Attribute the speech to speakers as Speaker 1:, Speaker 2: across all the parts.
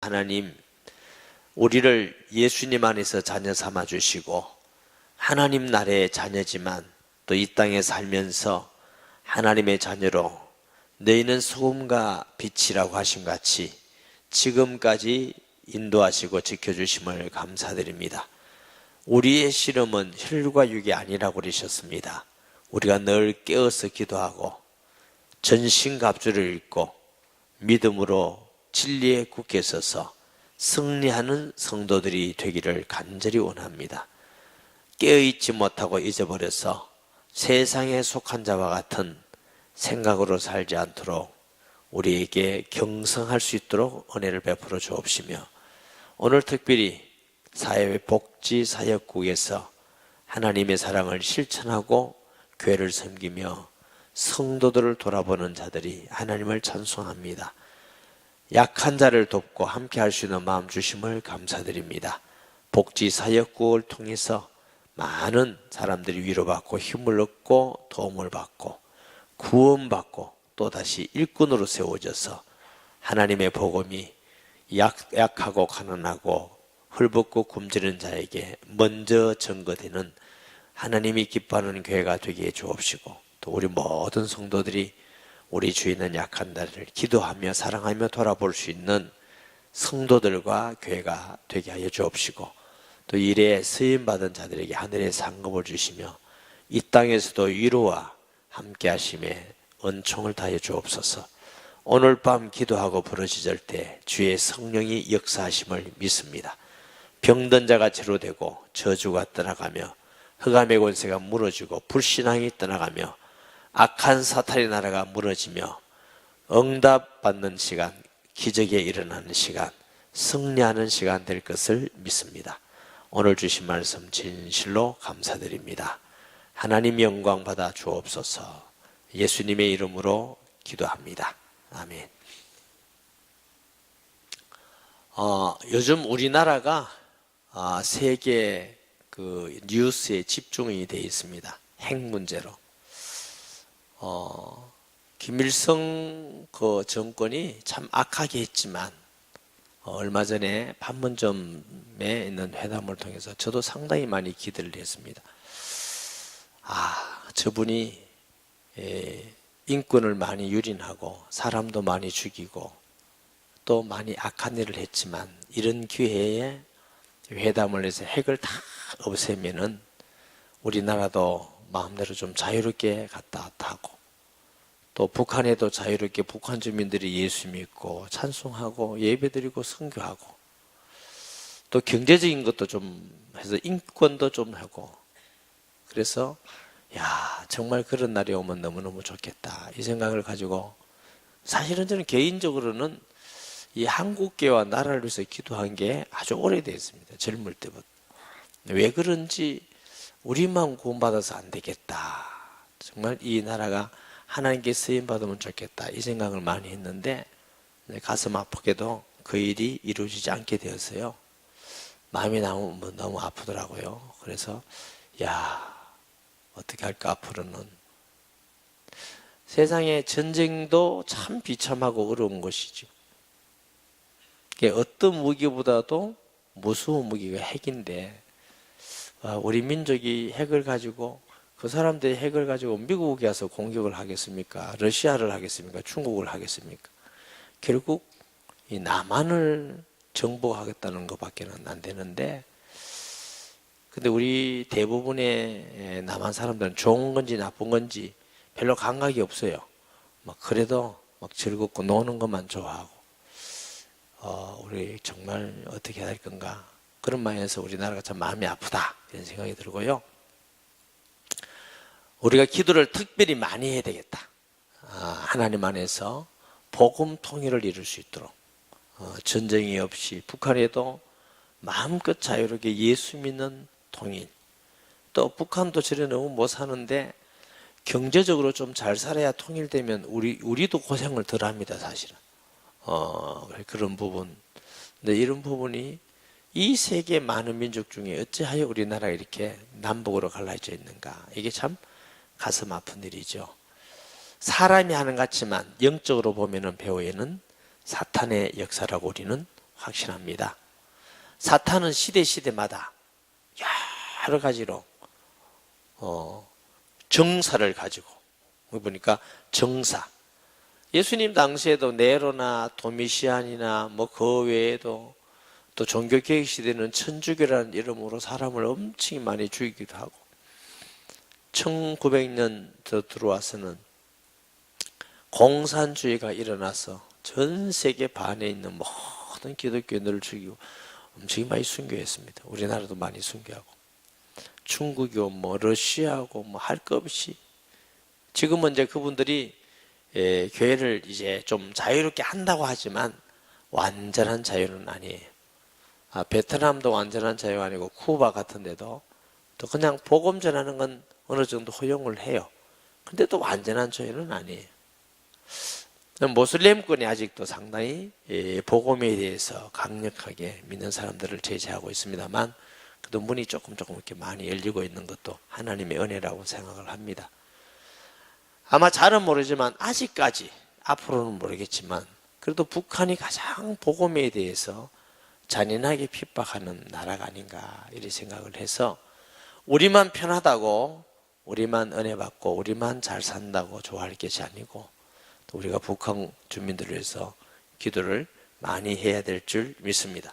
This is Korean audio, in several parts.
Speaker 1: 하나님, 우리를 예수님 안에서 자녀 삼아 주시고 하나님 나라의 자녀지만 또 이 땅에 살면서 하나님의 자녀로 너희는 소금과 빛이라고 하신 같이 지금까지 인도하시고 지켜주심을 감사드립니다. 우리의 씨름은 혈과 육이 아니라고 그러셨습니다. 우리가 늘 깨어서 기도하고 전신갑주를 입고 믿음으로 진리에 굳게 서서 승리하는 성도들이 되기를 간절히 원합니다. 깨어있지 못하고 잊어버려서 세상에 속한 자와 같은 생각으로 살지 않도록 우리에게 경성할 수 있도록 은혜를 베풀어 주옵시며, 오늘 특별히 사회복지사역국에서 하나님의 사랑을 실천하고 교회를 섬기며 성도들을 돌아보는 자들이 하나님을 찬송합니다. 약한 자를 돕고 함께 할 수 있는 마음 주심을 감사드립니다. 복지사역국을 통해서 많은 사람들이 위로받고 힘을 얻고 도움을 받고 구원받고 또다시 일꾼으로 세워져서 하나님의 복음이 약하고 가난하고 헐벗고 굶주린 자에게 먼저 전거되는 하나님이 기뻐하는 교회가 되게 해 주옵시고, 또 우리 모든 성도들이 우리 주에 있는 약한 자를 기도하며 사랑하며 돌아볼 수 있는 성도들과 교회가 되게 하여 주옵시고, 또 일에 쓰임받은 자들에게 하늘의 상급을 주시며 이 땅에서도 위로와 함께 하심에 은총을 다해 주옵소서. 오늘 밤 기도하고 부르짖을 때 주의 성령이 역사하심을 믿습니다. 병든 자가 치료되고 저주가 떠나가며 흑암의 권세가 무너지고 불신앙이 떠나가며 악한 사탄의 나라가 무너지며 응답받는 시간, 기적에 일어나는 시간, 승리하는 시간 될 것을 믿습니다. 오늘 주신 말씀 진실로 감사드립니다. 하나님 영광 받아 주옵소서. 예수님의 이름으로 기도합니다. 아멘. 요즘 우리나라가 세계 그 뉴스에 집중이 되어 있습니다. 핵 문제로. 김일성 그 정권이 참 악하게 했지만 얼마 전에 판문점에 있는 회담을 통해서 저도 상당히 많이 기대를 했습니다. 저분이 인권을 많이 유린하고 사람도 많이 죽이고 또 많이 악한 일을 했지만 이런 기회에 회담을 해서 핵을 다 없애면은 우리나라도 마음대로 좀 자유롭게 갔다 왔다 하고, 또 북한에도 자유롭게 북한 주민들이 예수 믿고 찬송하고 예배드리고 선교하고, 또 경제적인 것도 좀 해서 인권도 좀 하고, 그래서 정말 그런 날이 오면 너무너무 좋겠다 이 생각을 가지고, 사실은 저는 개인적으로는 이 한국교회와 나라를 위해서 기도한 게 아주 오래됐습니다. 젊을 때부터. 왜 그런지 우리만 구원받아서 안 되겠다, 정말 이 나라가 하나님께 쓰임받으면 좋겠다 이 생각을 많이 했는데, 가슴 아프게도 그 일이 이루어지지 않게 되었어요. 마음이 너무 아프더라고요. 그래서 어떻게 할까 앞으로는. 세상에 전쟁도 참 비참하고 어려운 것이죠. 어떤 무기보다도 무서운 무기가 핵인데, 우리 민족이 핵을 가지고, 그 사람들이 핵을 가지고 미국에 가서 공격을 하겠습니까? 러시아를 하겠습니까? 중국을 하겠습니까? 결국 이 남한을 정복하겠다는 것밖에는 안 되는데, 근데 우리 대부분의 남한 사람들은 좋은 건지 나쁜 건지 별로 감각이 없어요. 그래도 즐겁고 노는 것만 좋아하고, 우리 정말 어떻게 해야 할 건가, 그런 마음에서 우리나라가 참 마음이 아프다 이런 생각이 들고요. 우리가 기도를 특별히 많이 해야 되겠다. 하나님 안에서 복음 통일을 이룰 수 있도록, 전쟁이 없이 북한에도 마음껏 자유롭게 예수 믿는 통일, 또 북한도 저래 너무 못 사는데 경제적으로 좀 잘 살아야 통일되면 우리도 고생을 덜 합니다, 사실은. 그런 부분. 근데 이런 부분이 이 세계 많은 민족 중에 어찌하여 우리나라가 이렇게 남북으로 갈라져 있는가, 이게 참 가슴 아픈 일이죠. 사람이 하는 것 같지만 영적으로 보면은 배후에는 사탄의 역사라고 우리는 확신합니다. 사탄은 시대마다 여러 가지로 정사를 가지고, 보니까 정사, 예수님 당시에도 네로나 도미시안이나 뭐 그 외에도 또 종교개혁 시대는 천주교라는 이름으로 사람을 엄청 많이 죽이기도 하고, 1900년 더 들어와서는 공산주의가 일어나서 전 세계 반에 있는 모든 기독교인들을 죽이고 엄청 많이 순교했습니다. 우리나라도 많이 순교하고, 중국이고 뭐 러시아고 뭐 할 것 없이. 지금은 이제 그분들이 교회를 이제 좀 자유롭게 한다고 하지만 완전한 자유는 아니에요. 베트남도 완전한 자유가 아니고 쿠바 같은 데도 또 그냥 복음 전하는 건 어느 정도 허용을 해요. 근데 또 완전한 자유는 아니에요. 모슬렘권이 아직도 상당히 복음에 대해서 강력하게 믿는 사람들을 제재하고 있습니다만, 그래도 문이 조금 이렇게 많이 열리고 있는 것도 하나님의 은혜라고 생각을 합니다. 아마 잘은 모르지만 아직까지, 앞으로는 모르겠지만 그래도 북한이 가장 복음에 대해서 잔인하게 핍박하는 나라가 아닌가 이렇게 생각을 해서, 우리만 편하다고, 우리만 은혜 받고 우리만 잘 산다고 좋아할 것이 아니고, 또 우리가 북한 주민들을 위해서 기도를 많이 해야 될 줄 믿습니다.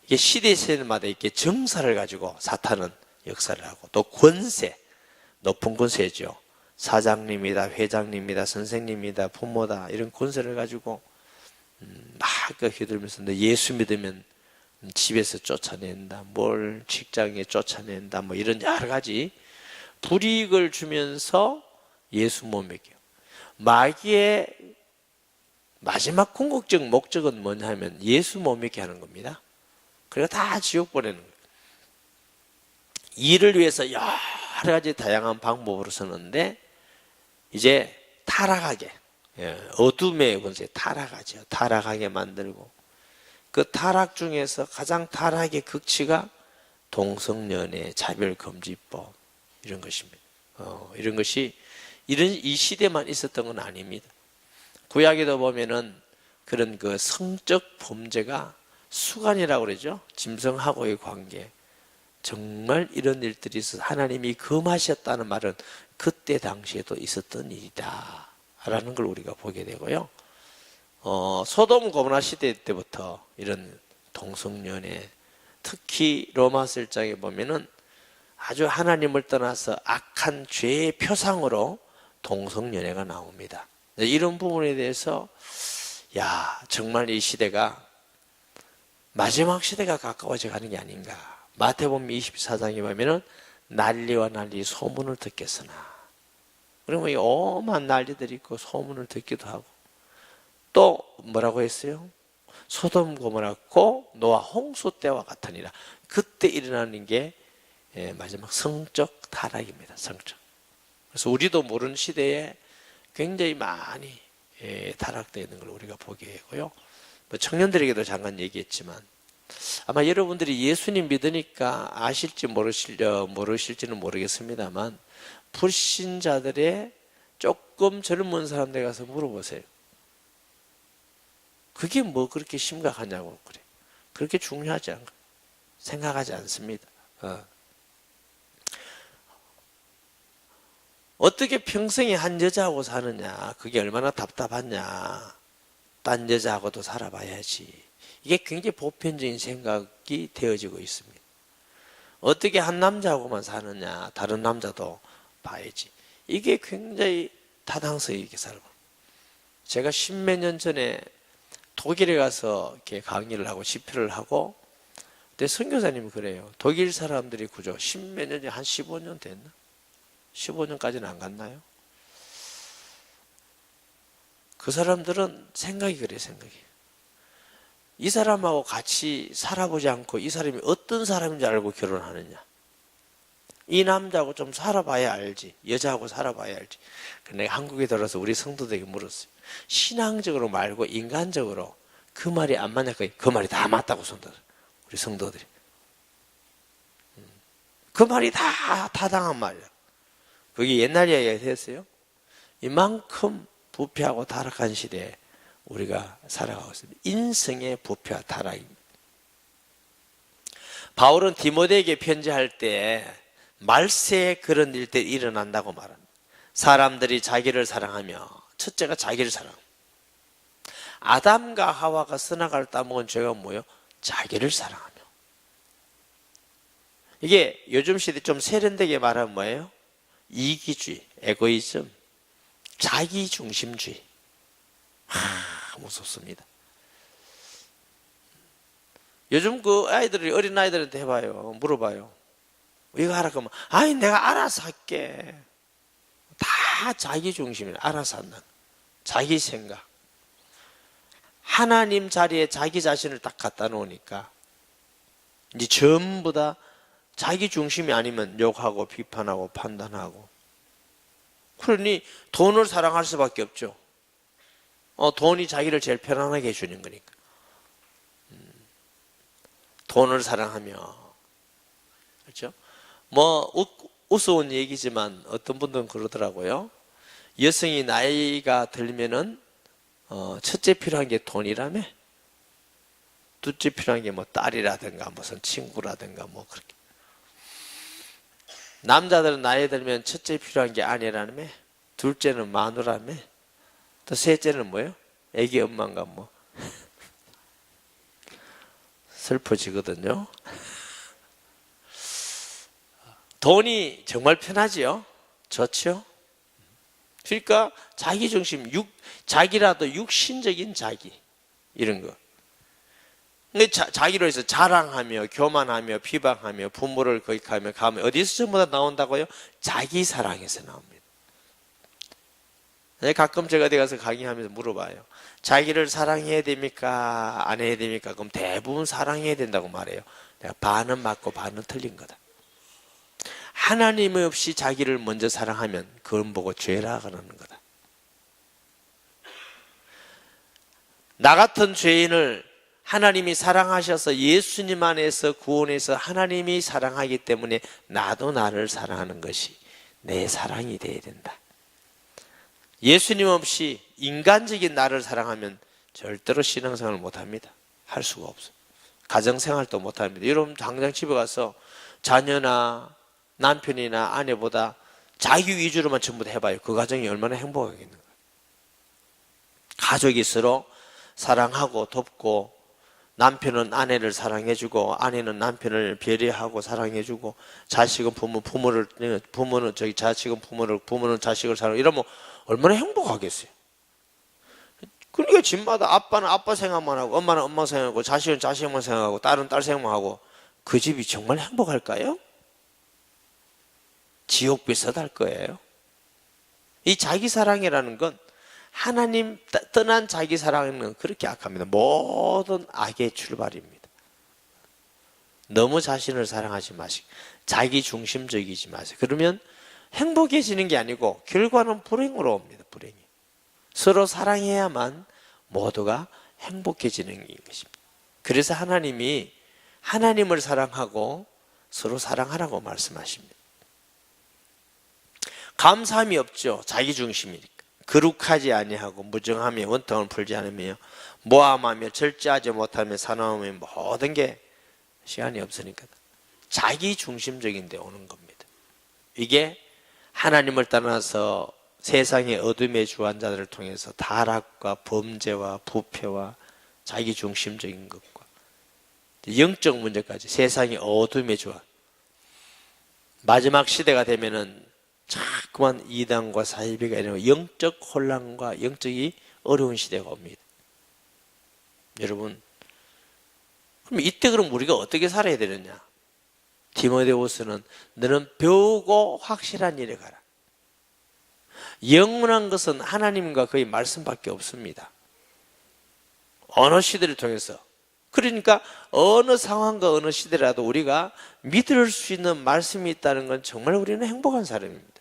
Speaker 1: 이게 시대마다 이렇게 정사를 가지고 사탄은 역사를 하고, 또 권세, 높은 권세죠. 사장님이다, 회장님이다, 선생님이다, 부모다, 이런 권세를 가지고 막 휘둘면서 너 예수 믿으면 집에서 쫓아낸다, 뭘 직장에 쫓아낸다, 뭐 이런 여러 가지 불이익을 주면서 예수 못 믿겨요. 마귀의 마지막 궁극적 목적은 뭐냐 하면 예수 못 믿게 하는 겁니다. 그래서 다 지옥 보내는 거예요. 이를 위해서 여러 가지 다양한 방법으로 쓰는데, 이제 타락하게, 어둠의 권세 타락하죠. 타락하게 만들고, 그 타락 중에서 가장 타락의 극치가 동성연애, 차별금지법, 이런 것입니다. 이런 것이 이 시대만 있었던 건 아닙니다. 구약에도 보면은 그런 그 성적 범죄가 수간이라고 그러죠. 짐승하고의 관계. 정말 이런 일들이 있어서 하나님이 금하셨다는 말은 그때 당시에도 있었던 일이다 라는 걸 우리가 보게 되고요. 소돔 고모라 시대 때부터 이런 동성연애, 특히 로마서 1장에 보면은 아주 하나님을 떠나서 악한 죄의 표상으로 동성연애가 나옵니다. 이런 부분에 대해서 정말 이 시대가 마지막 시대가 가까워져 가는 게 아닌가. 마태복음 24장에 보면은 난리와 난리 소문을 듣겠으나, 그러면 이 오만 난리들이 있고 소문을 듣기도 하고, 또 뭐라고 했어요? 소돔 고모라고 노아 홍수 때와 같으니라. 그때 일어나는 게 마지막 성적 타락입니다. 성적. 그래서 우리도 모르는 시대에 굉장히 많이 타락되어 있는 걸 우리가 보게 되고요. 청년들에게도 잠깐 얘기했지만, 아마 여러분들이 예수님 믿으니까 아실지 모르실지는 모르겠습니다만, 불신자들의 조금 젊은 사람들 가서 물어보세요. 그게 뭐 그렇게 심각하냐고. 그래. 그렇게 중요하지 않고 생각하지 않습니다. 어떻게 평생에 한 여자하고 사느냐, 그게 얼마나 답답하냐, 딴 여자하고도 살아봐야지. 이게 굉장히 보편적인 생각이 되어지고 있습니다. 어떻게 한 남자하고만 사느냐, 다른 남자도 봐야지. 이게 굉장히 타당성 있게 살고. 제가 십몇 년 전에 독일에 가서 이렇게 강의를 하고 집회를 하고, 근데 선교사님이 그래요. 독일 사람들이 그죠? 십몇 년이 한 15년 됐나? 15년까지는 안 갔나요? 그 사람들은 생각이 그래, 생각이. 이 사람하고 같이 살아보지 않고 이 사람이 어떤 사람인지 알고 결혼하느냐. 이 남자하고 좀 살아봐야 알지. 여자하고 살아봐야 알지. 근데 내가 한국에 들어서 우리 성도들에게 물었어요. 신앙적으로 말고 인간적으로 그 말이 안 맞냐고. 그 말이 다 맞다고 성도들. 우리 성도들이. 그 말이 다 타당한 말이야. 그게 옛날 이야기가 됐어요. 이만큼 부패하고 타락한 시대에 우리가 살아가고 있습니다. 인성의 부패와 타락입니다. 바울은 디모데에게 편지할 때 말세에 그런 일들이 일어난다고 말합니다. 사람들이 자기를 사랑하며, 첫째가 자기를 사랑합니다. 아담과 하와가 선악과를 따먹은 죄가 뭐예요? 자기를 사랑하며. 이게 요즘 시대 좀 세련되게 말하면 뭐예요? 이기주의, 에고이즘, 자기중심주의. 무섭습니다. 요즘 그 아이들이, 어린 아이들한테 해봐요. 물어봐요. 이거 하라 그러면, 아니 내가 알아서 할게. 다 자기중심이에요. 알아서 한다. 자기 생각. 하나님 자리에 자기 자신을 딱 갖다 놓으니까 이제 전부 다 자기 중심이 아니면 욕하고 비판하고 판단하고. 그러니 돈을 사랑할 수밖에 없죠. 돈이 자기를 제일 편안하게 해주는 거니까. 돈을 사랑하며. 그렇죠? 뭐 우스운 얘기지만 어떤 분들은 그러더라고요. 여성이 나이가 들면은 첫째 필요한 게 돈이라며, 둘째 필요한 게 뭐 딸이라든가 무슨 친구라든가 뭐 그렇게. 남자들은 나이 들면 첫째 필요한 게 아내라며, 둘째는 마누라며, 또 셋째는 뭐예요? 애기 엄마인가 뭐. 슬퍼지거든요. 돈이 정말 편하지요? 좋죠? 그러니까 자기중심, 자기라도 육신적인 자기, 이런 거. 근데 자기로 해서 자랑하며 교만하며 비방하며 부모를 거역하며 가면 어디서 전부 다 나온다고요? 자기 사랑에서 나옵니다. 가끔 제가 어디 가서 강의하면서 물어봐요. 자기를 사랑해야 됩니까? 안 해야 됩니까? 그럼 대부분 사랑해야 된다고 말해요. 내가 반은 맞고 반은 틀린 거다. 하나님 없이 자기를 먼저 사랑하면 그건 보고 죄라 그러는 거다. 나 같은 죄인을 하나님이 사랑하셔서 예수님 안에서 구원해서 하나님이 사랑하기 때문에 나도 나를 사랑하는 것이 내 사랑이 되어야 된다. 예수님 없이 인간적인 나를 사랑하면 절대로 신앙생활을 못합니다. 할 수가 없어요. 가정생활도 못합니다. 여러분 당장 집에 가서 자녀나 남편이나 아내보다 자기 위주로만 전부 다 해봐요. 그 가정이 얼마나 행복하겠는가. 가족이 서로 사랑하고 돕고, 남편은 아내를 사랑해주고 아내는 남편을 배려하고 사랑해주고, 자식은 부모는 자식은 부모는 자식을 사랑하고, 이러면 얼마나 행복하겠어요. 그러니까 집마다 아빠는 아빠 생각만 하고 엄마는 엄마 생각하고 자식은 자식만 생각하고 딸은 딸 생각만 하고, 그 집이 정말 행복할까요? 지옥 비슷할 거예요. 이 자기 사랑이라는 건, 하나님 떠난 자기 사랑은 그렇게 악합니다. 모든 악의 출발입니다. 너무 자신을 사랑하지 마시고 자기 중심적이지 마세요. 그러면 행복해지는 게 아니고 결과는 불행으로 옵니다. 불행이. 서로 사랑해야만 모두가 행복해지는 것입니다. 그래서 하나님이 하나님을 사랑하고 서로 사랑하라고 말씀하십니다. 감사함이 없죠. 자기 중심이니까. 거룩하지 아니하고 무정하며 원통을 풀지 않으며 모함하며 절제하지 못하며 사나우며 모든 게 시간이 없으니까 자기 중심적인 데 오는 겁니다. 이게 하나님을 떠나서 세상의 어둠의 주한 자들을 통해서 타락과 범죄와 부패와 자기 중심적인 것과 영적 문제까지 세상의 어둠의 주한, 마지막 시대가 되면은 자꾸만 이단과 사이비가 이런 영적 혼란과 영적이 어려운 시대가 옵니다. 여러분, 그럼 이때 그럼 우리가 어떻게 살아야 되느냐? 디모데후서는 너는 배우고 확실한 일에 가라. 영원한 것은 하나님과 그의 말씀밖에 없습니다. 어느 시대를 통해서. 그러니까 어느 상황과 어느 시대라도 우리가 믿을 수 있는 말씀이 있다는 건 정말 우리는 행복한 사람입니다.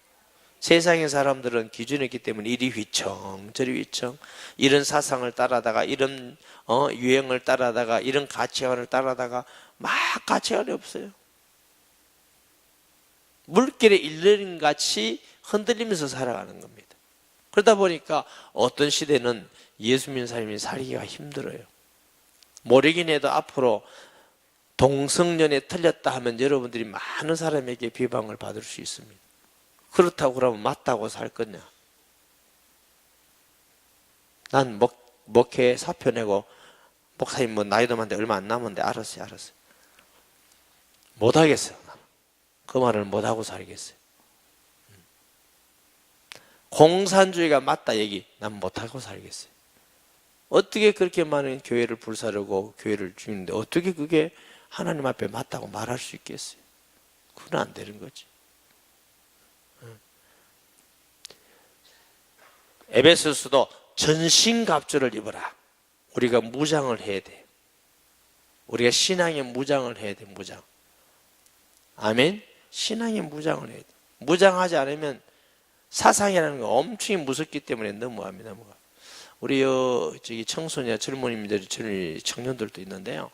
Speaker 1: 세상의 사람들은 기준이 있기 때문에 이리 휘청 저리 휘청, 이런 사상을 따라다가 이런 유행을 따라다가 이런 가치관을 따라다가 막 가치관이 없어요. 물길에 일러린같이 흔들리면서 살아가는 겁니다. 그러다 보니까 어떤 시대는 예수 믿는 사람이 살기가 힘들어요. 모르긴 해도 앞으로 동성연애 틀렸다 하면 여러분들이 많은 사람에게 비방을 받을 수 있습니다. 그렇다고 그러면 맞다고 살 거냐? 난 목회 사표 내고 목사님 뭐 나이도 많은데 얼마 안 남았는데 알았어요. 못하겠어요. 그 말을 못하고 살겠어요. 공산주의가 맞다 얘기 난 못하고 살겠어요. 어떻게 그렇게 많은 교회를 불사르고 교회를 죽이는데 어떻게 그게 하나님 앞에 맞다고 말할 수 있겠어요? 그건 안 되는 거지. 에베소서도 전신갑주를 입어라. 우리가 무장을 해야 돼. 우리가 신앙의 무장을 해야 돼. 무장. 아멘. 신앙의 무장을 해야 돼. 무장하지 않으면 사상이라는 거 엄청 무섭기 때문에 넘어갑니다. 우리 저기 청소년 젊은이들, 청년들도 있는데요.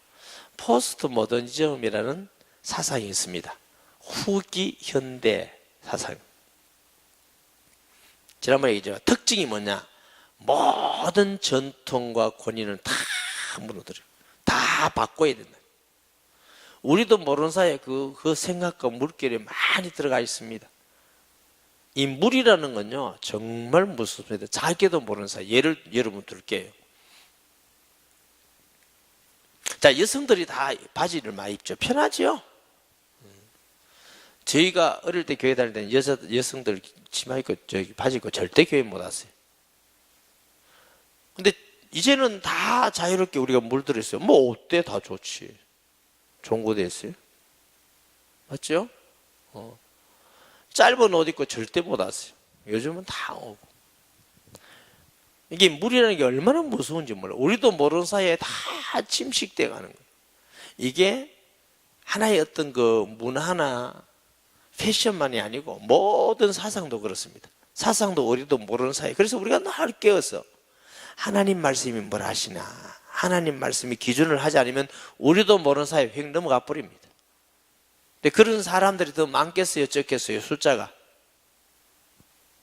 Speaker 1: 포스트 모더니즘이라는 사상이 있습니다. 후기 현대 사상. 지난번에 얘기했죠. 특징이 뭐냐? 모든 전통과 권위는 다 무너뜨려요. 다 바꿔야 된다. 우리도 모르는 사이에 그 생각과 물결이 많이 들어가 있습니다. 이 물이라는 건요, 정말 무섭습니다. 자기도 모르는 사이. 예를 여러분 들게요. 자, 여성들이 다 바지를 많이 입죠. 편하죠? 저희가 어릴 때 교회 다닐 때는 여성들 치마 입고 바지 입고 절대 교회 못 왔어요. 근데 이제는 다 자유롭게 우리가 물들었어요. 뭐 어때? 다 좋지. 좋은 거 됐어요. 맞죠? 짧은 옷 입고 절대 못 왔어요. 요즘은 다 오고. 이게 물이라는 게 얼마나 무서운지 몰라요. 우리도 모르는 사이에 다 침식돼 가는 거예요. 이게 하나의 어떤 그 문화나 패션만이 아니고 모든 사상도 그렇습니다. 사상도 우리도 모르는 사이에. 그래서 우리가 늘 깨어서 하나님 말씀이 뭘 하시나, 하나님 말씀이 기준을 하지 않으면 우리도 모르는 사이에 휙 넘어가 버립니다. 근데 그런 사람들이 더 많겠어요, 적겠어요? 숫자가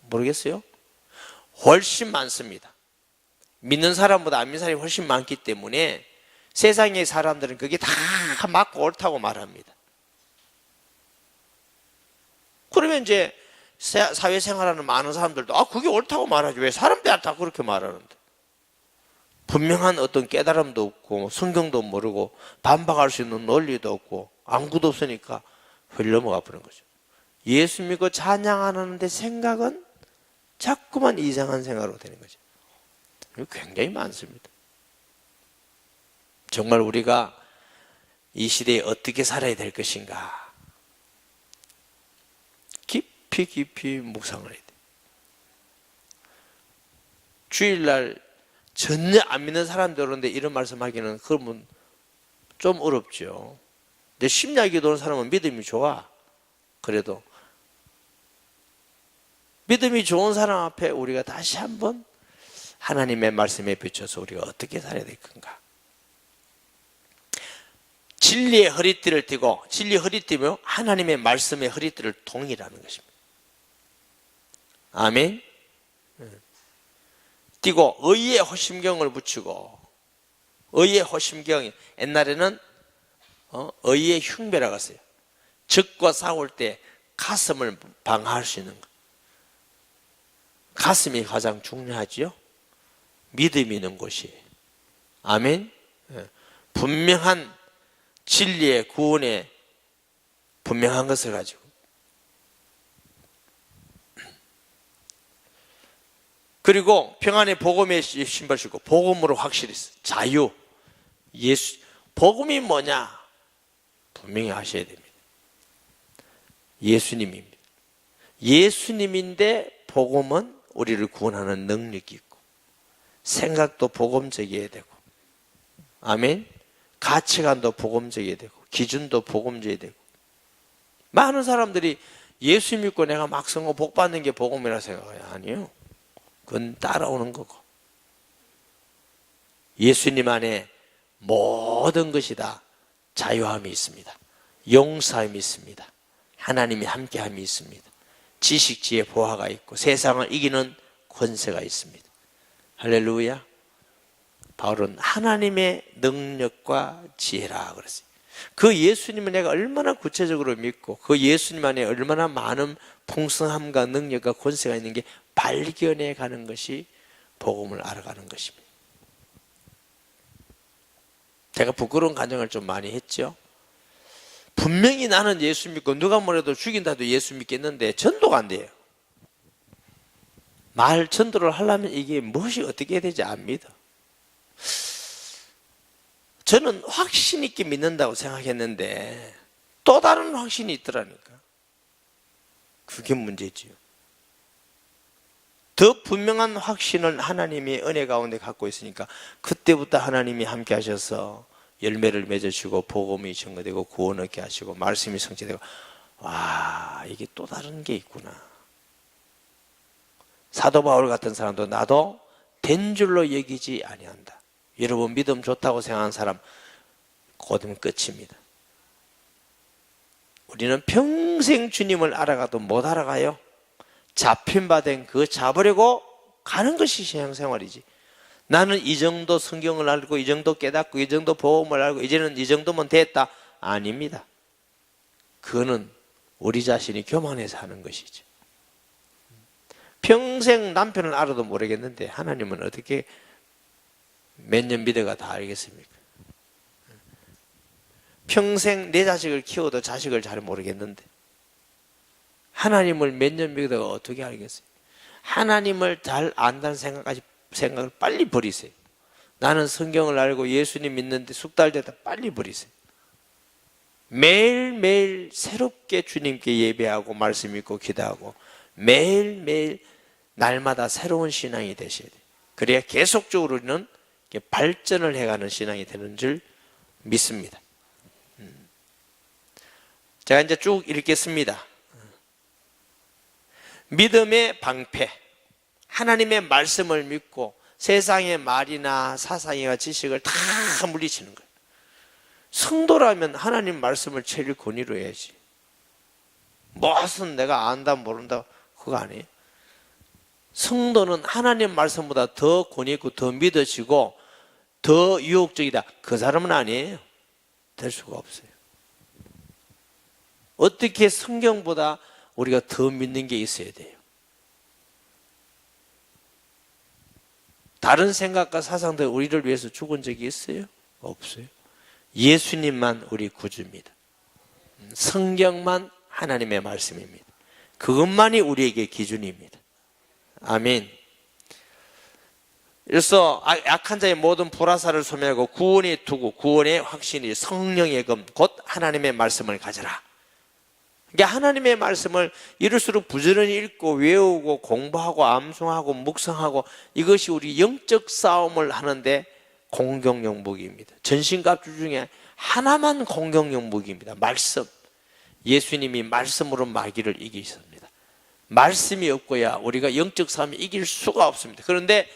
Speaker 1: 모르겠어요? 훨씬 많습니다. 믿는 사람보다 안 믿는 사람이 훨씬 많기 때문에 세상의 사람들은 그게 다 맞고 옳다고 말합니다. 그러면 이제 사회생활하는 많은 사람들도 그게 옳다고 말하지 왜 사람들이 다 그렇게 말하는데, 분명한 어떤 깨달음도 없고 성경도 모르고 반박할 수 있는 논리도 없고 안구도 없으니까 흘러 넘어가 버리는 거죠. 예수 믿고 찬양하는데 생각은 자꾸만 이상한 생각으로 되는 거죠. 이거 굉장히 많습니다. 정말 우리가 이 시대에 어떻게 살아야 될 것인가 깊이 묵상을 해야 돼. 주일날 전혀 안 믿는 사람들인데 이런 말씀하기는 그러면 좀 어렵죠. 근데 심야에 기도하는 사람은 믿음이 좋아. 그래도 믿음이 좋은 사람 앞에 우리가 다시 한번 하나님의 말씀에 비춰서 우리가 어떻게 살아야 될 건가. 진리의 허리띠를 띠고, 진리의 허리띠면 하나님의 말씀의 허리띠를 동일하는 것입니다. 아멘. 띠고 의의 호심경을 붙이고, 의의 호심경이 옛날에는 의의 흉배라고 했어요. 적과 싸울 때 가슴을 방어할 수 있는 것. 가슴이 가장 중요하지요. 믿음이 있는 곳이. 아멘. 분명한 진리의 구원의 분명한 것을 가지고. 그리고 평안의 복음의 신발 신고 복음으로 확실히 자유. 예수 복음이 뭐냐? 분명히 아셔야 됩니다. 예수님입니다. 예수님인데 복음은 우리를 구원하는 능력이 있고 생각도 복음적이어야 되고, 아멘. 가치관도 복음적이어야 되고 기준도 복음적이어야 되고. 많은 사람들이 예수 믿고 내가 막 성공 복 받는 게 복음이라 생각해요. 아니요. 그건 따라오는 거고, 예수님 안에 모든 것이 다 자유함이 있습니다. 용서함이 있습니다. 하나님이 함께함이 있습니다. 지식, 지혜, 보화가 있고 세상을 이기는 권세가 있습니다. 할렐루야. 바울은 하나님의 능력과 지혜라 그랬어요. 그 예수님을 내가 얼마나 구체적으로 믿고 그 예수님 안에 얼마나 많은 풍성함과 능력과 권세가 있는 게 발견해 가는 것이 복음을 알아가는 것입니다. 제가 부끄러운 간증을 좀 많이 했죠. 분명히 나는 예수 믿고 누가 뭐래도 죽인다도 예수 믿겠는데 전도가 안 돼요. 말 전도를 하려면 이게 무엇이 어떻게 해야 되지 압니다. 저는 확신 있게 믿는다고 생각했는데 또 다른 확신이 있더라니까. 그게 문제지요. 더 분명한 확신을 하나님이 은혜 가운데 갖고 있으니까 그때부터 하나님이 함께 하셔서 열매를 맺으시고 복음이 증거되고 구원 얻게 하시고 말씀이 성취되고, 와, 이게 또 다른 게 있구나. 사도 바울 같은 사람도 나도 된 줄로 여기지 아니한다. 여러분 믿음 좋다고 생각하는 사람 곧이면 끝입니다. 우리는 평생 주님을 알아가도 못 알아가요. 잡힌 바 된 그 잡으려고 가는 것이 신앙생활이지. 나는 이 정도 성경을 알고 이 정도 깨닫고 이 정도 복음을 알고 이제는 이 정도면 됐다. 아닙니다. 그거는 우리 자신이 교만해서 하는 것이죠. 평생 남편을 알아도 모르겠는데 하나님은 어떻게 몇 년 믿어가 다 알겠습니까? 평생 내 자식을 키워도 자식을 잘 모르겠는데 하나님을 몇 년 믿다가 어떻게 알겠어요? 하나님을 잘 안다는 생각을 빨리 버리세요. 나는 성경을 알고 예수님 믿는데 숙달 되다 빨리 버리세요. 매일매일 새롭게 주님께 예배하고 말씀 읽고 기도하고 매일매일 날마다 새로운 신앙이 되셔야 돼요. 그래야 계속적으로 우리는 발전을 해가는 신앙이 되는 줄 믿습니다. 제가 이제 쭉 읽겠습니다. 믿음의 방패, 하나님의 말씀을 믿고 세상의 말이나 사상이나 지식을 다 물리치는 거예요. 성도라면 하나님 말씀을 제일 권위로 해야지. 무엇은 내가 안다 모른다 그거 아니에요. 성도는 하나님 말씀보다 더 권위 있고 더 믿어지고 더 유혹적이다. 그 사람은 아니에요. 될 수가 없어요. 어떻게 성경보다 우리가 더 믿는 게 있어야 돼요. 다른 생각과 사상들 우리를 위해서 죽은 적이 있어요? 없어요. 예수님만 우리 구주입니다. 성경만 하나님의 말씀입니다. 그것만이 우리에게 기준입니다. 아멘. 그래서 약한 자의 모든 불화사를 소멸하고 구원의 투구, 구원의 확신이 성령의 검, 곧 하나님의 말씀을 가져라. 그러니까 하나님의 말씀을 이럴수록 부지런히 읽고 외우고 공부하고 암송하고 묵상하고 이것이 우리 영적 싸움을 하는데 공격용 무기입니다. 전신갑주 중에 하나만 공격용 무기입니다. 말씀. 예수님이 말씀으로 마귀를 이기셨습니다. 말씀이 없고야 우리가 영적 싸움을 이길 수가 없습니다. 그런데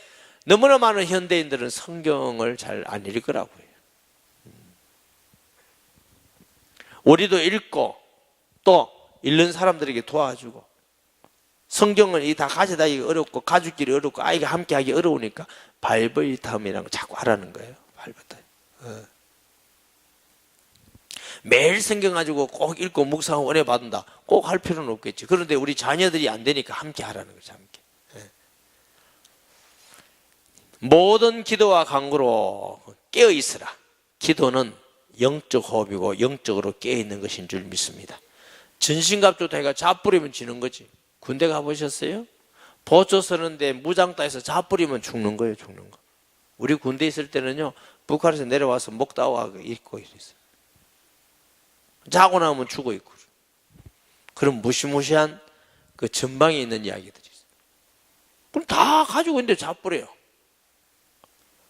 Speaker 1: 너무나 많은 현대인들은 성경을 잘 안 읽으라고요. 우리도 읽고 또 읽는 사람들에게 도와주고 성경을 다 가져다기 어렵고 가죽길이 어렵고 아이가 함께하기 어려우니까 바이블 탐이라는 거 자꾸 하라는 거예요. 바이블 탐. 매일 성경 가지고 꼭 읽고 묵상하고 은혜 받는다. 꼭 할 필요는 없겠지. 그런데 우리 자녀들이 안 되니까 함께 하라는 거죠. 함께. 모든 기도와 간구로 깨어 있으라. 기도는 영적 호흡이고 영적으로 깨어 있는 것인 줄 믿습니다. 전신갑주 다이가 잡부리면 지는 거지. 군대 가보셨어요? 보초 서는데 무장 따에서 잡부리면 죽는 거예요. 죽는 거. 우리 군대 있을 때는요 북한에서 내려와서 목다와 입고 있어요. 자고 나면 죽어 있고. 그런 무시무시한 그 전방에 있는 이야기들이 있어요. 그럼 다 가지고 있는데 잡부려요.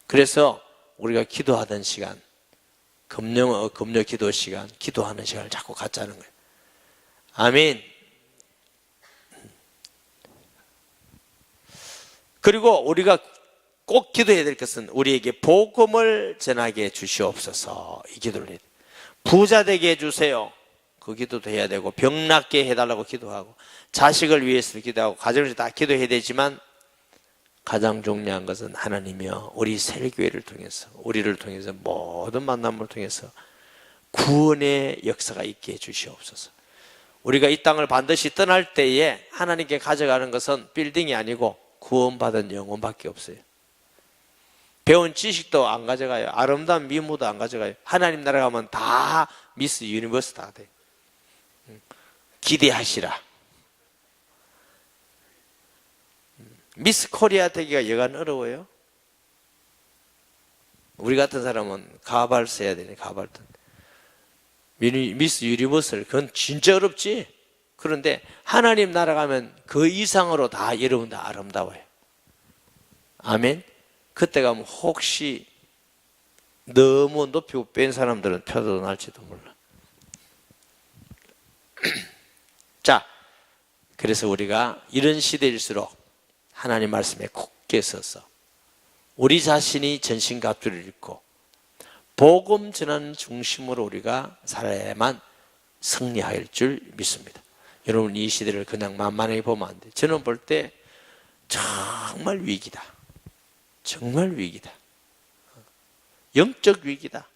Speaker 1: 그래서 우리가 기도하던 시간, 금요 기도 시간, 기도하는 시간을 자꾸 갖자는 거예요. 아멘. 그리고 우리가 꼭 기도해야 될 것은 우리에게 복음을 전하게 주시옵소서. 이 기도를 해야 돼요. 부자 되게 해주세요. 그 기도도 해야 되고 병 낫게 해달라고 기도하고 자식을 위해서 기도하고 가정을 위해서 다 기도해야 되지만 가장 중요한 것은 하나님이여 우리 새교회를 통해서 우리를 통해서 모든 만남을 통해서 구원의 역사가 있게 해주시옵소서. 우리가 이 땅을 반드시 떠날 때에 하나님께 가져가는 것은 빌딩이 아니고 구원받은 영혼밖에 없어요. 배운 지식도 안 가져가요. 아름다운 미모도 안 가져가요. 하나님 나라 가면 다 미스 유니버스 다 돼요. 기대하시라. 미스 코리아 되기가 여간 어려워요. 우리 같은 사람은 가발 써야 되네. 가발. 미스 유니버스를 그건 진짜 어렵지. 그런데 하나님 나라 가면 그 이상으로 다 여러분 다 아름다워요. 아멘. 그때 가면 혹시 너무 높이고 뺀 사람들은 표도 날지도 몰라. 자, 그래서 우리가 이런 시대일수록 하나님 말씀에 굳게 서서 우리 자신이 전신갑주를 입고 복음 전하는 중심으로 우리가 살아야만 승리할 줄 믿습니다. 여러분, 이 시대를 그냥 만만하게 보면 안 돼요. 저는 볼 때 정말 위기다. 정말 위기다. 영적 위기다.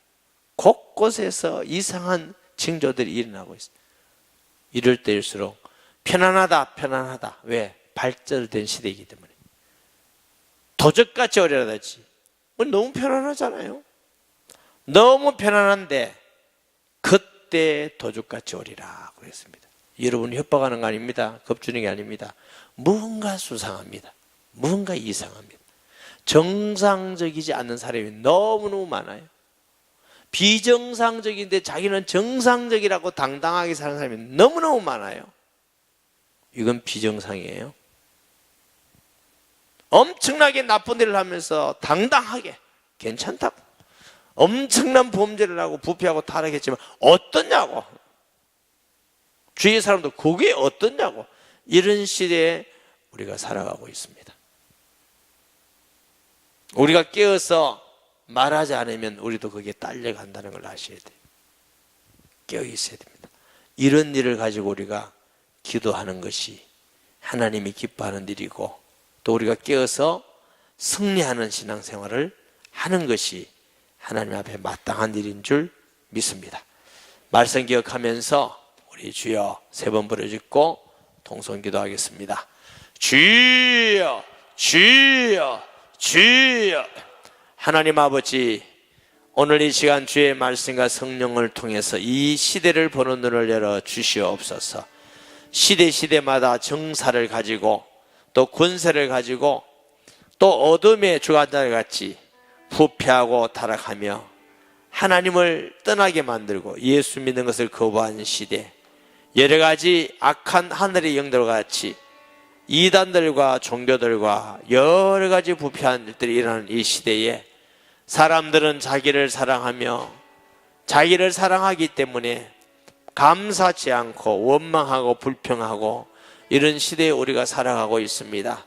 Speaker 1: 곳곳에서 이상한 징조들이 일어나고 있어요. 이럴 때일수록 편안하다, 편안하다. 왜? 발전된 시대이기 때문에. 도적같이 어려다지. 너무 편안하잖아요. 너무 편안한데 그때 도적같이 오리라 그랬습니다. 여러분 협박하는 거 아닙니다. 겁주는 게 아닙니다. 무언가 수상합니다. 무언가 이상합니다. 정상적이지 않는 사람이 너무너무 많아요. 비정상적인데 자기는 정상적이라고 당당하게 사는 사람이 너무너무 많아요. 이건 비정상이에요. 엄청나게 나쁜 일을 하면서 당당하게 괜찮다고 엄청난 범죄를 하고 부패하고 타락했지만 어떻냐고, 주위의 사람도 그게 어떻냐고, 이런 시대에 우리가 살아가고 있습니다. 우리가 깨어서 말하지 않으면 우리도 거기에 딸려간다는 걸 아셔야 돼요. 깨어 있어야 됩니다. 이런 일을 가지고 우리가 기도하는 것이 하나님이 기뻐하는 일이고, 또 우리가 깨어서 승리하는 신앙생활을 하는 것이 하나님 앞에 마땅한 일인 줄 믿습니다. 말씀 기억하면서 우리 주여 세 번 부르짖고 동성 기도하겠습니다. 주여, 주여, 주여. 하나님 아버지, 오늘 이 시간 주의 말씀과 성령을 통해서 이 시대를 보는 눈을 열어 주시옵소서. 시대마다 정사를 가지고 또 권세를 가지고 또 어둠의 주관자를 같이 부패하고 타락하며 하나님을 떠나게 만들고 예수 믿는 것을 거부하는 시대, 여러 가지 악한 하늘의 영들과 같이 이단들과 종교들과 여러 가지 부패한 일들이 일어나는 이 시대에 사람들은 자기를 사랑하며 자기를 사랑하기 때문에 감사치 않고 원망하고 불평하고 이런 시대에 우리가 살아가고 있습니다.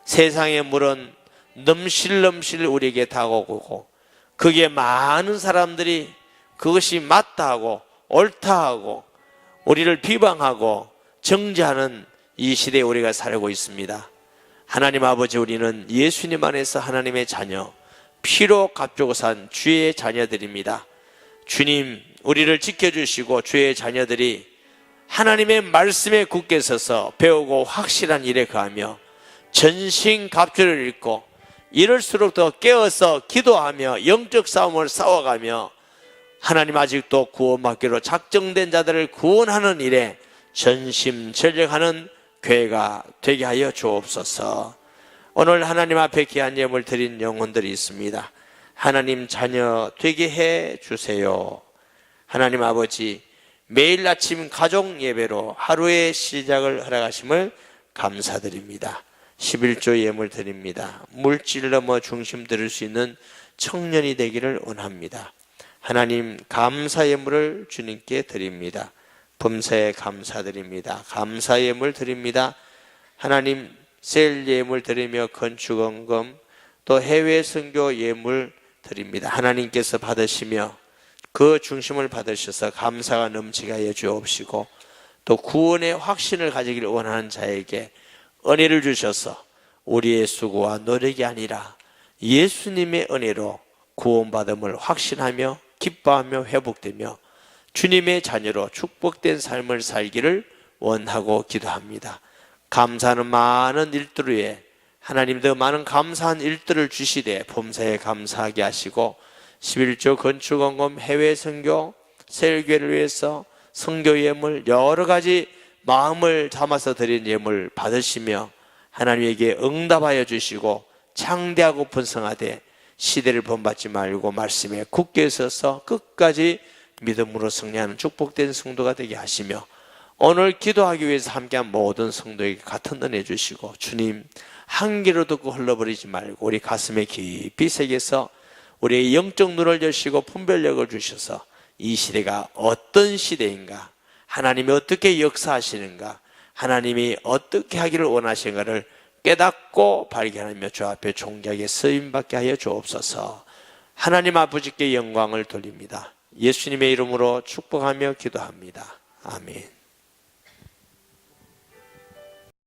Speaker 1: 세상의 물은 넘실넘실 우리에게 다가오고 그게 많은 사람들이 그것이 맞다 하고 옳다 하고 우리를 비방하고 정죄하는 이 시대에 우리가 살고 있습니다. 하나님 아버지, 우리는 예수님 안에서 하나님의 자녀, 피로 값주고 산 주의 자녀들입니다. 주님, 우리를 지켜주시고 주의 자녀들이 하나님의 말씀에 굳게 서서 배우고 확실한 일에 거하며 전신 갑주를 읽고 이럴수록 더 깨어서 기도하며 영적 싸움을 싸워가며 하나님 아직도 구원받기로 작정된 자들을 구원하는 일에 전심전력하는 교회가 되게 하여 주옵소서. 오늘 하나님 앞에 귀한 예물 드린 영혼들이 있습니다. 하나님 자녀 되게 해 주세요. 하나님 아버지, 매일 아침 가족 예배로 하루의 시작을 허락하심을 감사드립니다. 11조 예물 드립니다. 물질 넘어 중심 들을 수 있는 청년이 되기를 원합니다. 하나님, 감사 예물을 주님께 드립니다. 범사에 감사드립니다. 감사 예물 드립니다. 하나님, 셀 예물 드리며 건축원금 또 해외 선교 예물 드립니다. 하나님께서 받으시며 그 중심을 받으셔서 감사가 넘치게 하여 주옵시고 또 구원의 확신을 가지기를 원하는 자에게 은혜를 주셔서 우리의 수고와 노력이 아니라 예수님의 은혜로 구원받음을 확신하며 기뻐하며 회복되며 주님의 자녀로 축복된 삶을 살기를 원하고 기도합니다. 감사하는 많은 일들 위에 하나님 더 많은 감사한 일들을 주시되 범사에 감사하게 하시고 11조 건축원금 해외 선교 세일교회를 위해서 선교 예물 여러 가지 마음을 담아서 드린 예물 받으시며 하나님에게 응답하여 주시고 창대하고 번성하되 시대를 본받지 말고 말씀에 굳게 서서 끝까지 믿음으로 승리하는 축복된 성도가 되게 하시며 오늘 기도하기 위해서 함께한 모든 성도에게 같은 은혜 주시고 주님 한 귀로 듣고 흘러버리지 말고 우리 가슴에 깊이 새겨서 우리의 영적 눈을 여시고 분별력을 주셔서 이 시대가 어떤 시대인가, 하나님이 어떻게 역사하시는가, 하나님이 어떻게 하기를 원하시는가를 깨닫고 발견하며 주 앞에 존귀하게 쓰임받게 하여 주옵소서. 하나님 아버지께 영광을 돌립니다. 예수님의 이름으로 축복하며 기도합니다. 아멘.